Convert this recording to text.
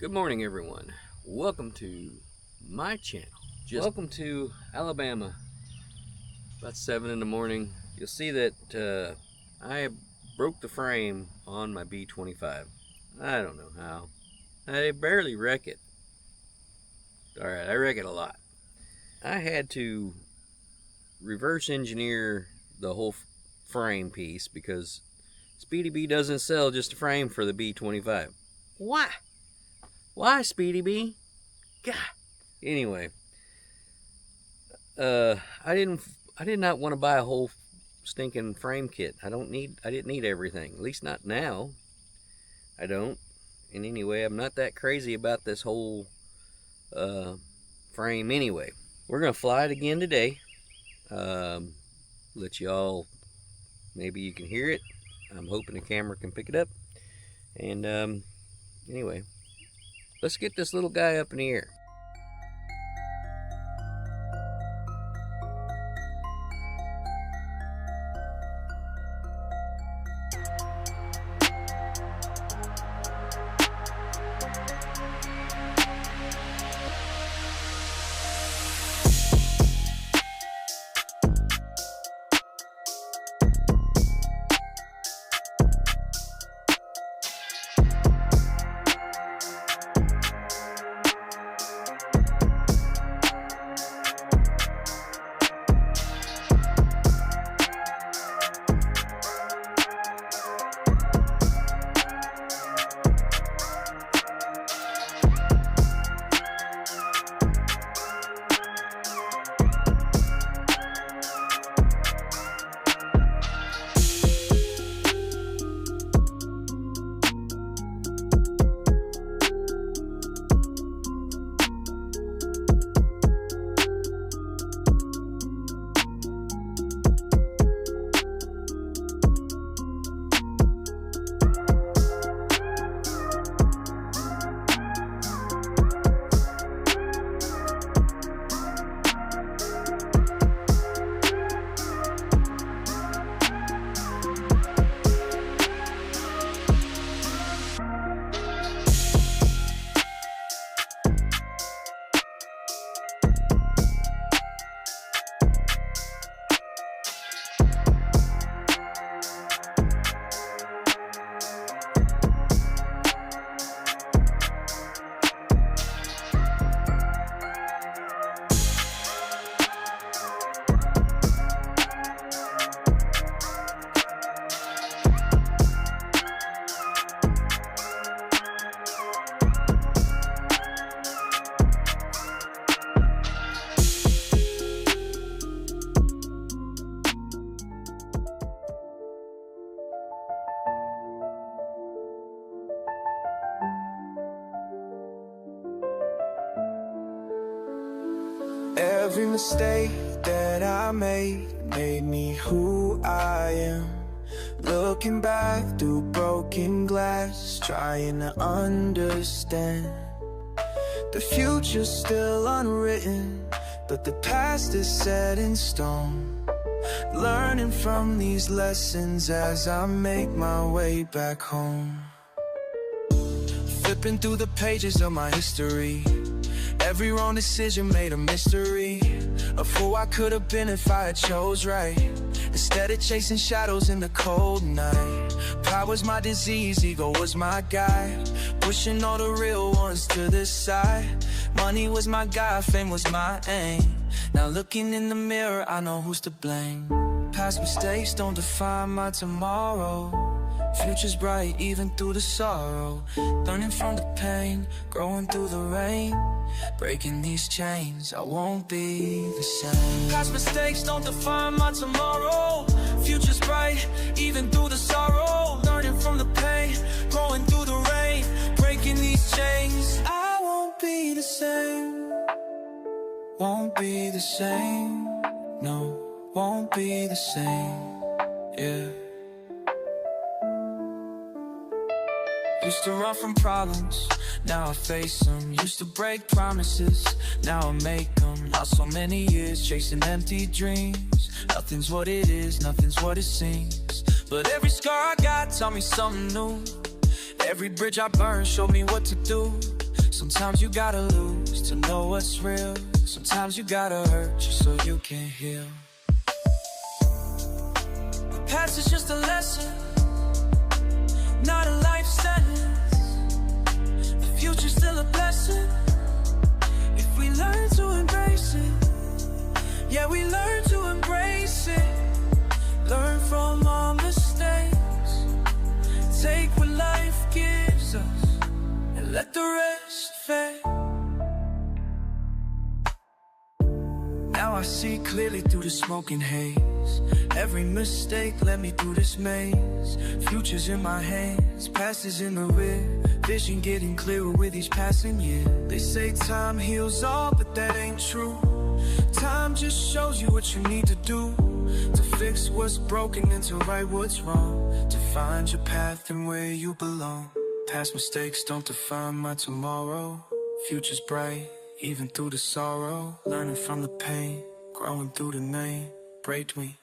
Good morning, everyone. Welcome to my channel. Welcome to Alabama. About 7 in the morning. You'll see that I broke the frame on my BEE25. I don't know how. I barely wreck it. Alright, I wreck it a lot. I had to reverse engineer the whole frame piece because SpeedyBee doesn't sell just a frame for the BEE25. Why? Why, SpeedyBee? God. Anyway, I did not want to buy a whole stinking frame kit. I didn't need everything. At least not now. I don't. And anyway, I'm not that crazy about this whole frame anyway. We're gonna fly it again today. Let y'all, maybe you can hear it. I'm hoping the camera can pick it up. And anyway, let's get this little guy up in the air. Every mistake that I made me who I am. Looking back through broken glass, trying to understand. The future's still unwritten, but the past is set in stone. Learning from these lessons as I make my way back home. Flipping through the pages of my history, every wrong decision made a mystery of who I could have been if I had chose right, instead of chasing shadows in the cold night. Power's my disease, ego was my guide, pushing all the real ones to the side. Money was my guide, fame was my aim. Now looking in the mirror, I know who's to blame. Past mistakes don't define my tomorrow. Future's bright even through the sorrow. Learning from the pain, growing through the rain. Breaking these chains, I won't be the same. Past mistakes don't define my tomorrow. Future's bright even through the sorrow. Learning from the pain, growing through the rain. Breaking these chains, I won't be the same. Won't be the same. No, won't be the same. Yeah. Used to run from problems, now I face them. Used to break promises, now I make them. Lost so many years chasing empty dreams. Nothing's what it is, nothing's what it seems. But every scar I got taught me something new. Every bridge I burned showed me what to do. Sometimes you gotta lose to know what's real. Sometimes you gotta hurt just so you can heal. The past is just a lesson, not a life sentence. The future's still a blessing if we learn to embrace it. Yeah, we learn to embrace it. Learn from our mistakes. Take what life gives us and let the rest fade. Now I see clearly through the smoke and haze. Every mistake led me through this maze. Future's in my hands, past is in the rear. Vision getting clearer with each passing year. They say time heals all, but that ain't true. Time just shows you what you need to do, to fix what's broken and to right what's wrong, to find your path and where you belong. Past mistakes don't define my tomorrow. Future's bright, even through the sorrow. Learning from the pain, growing through the name. Break me.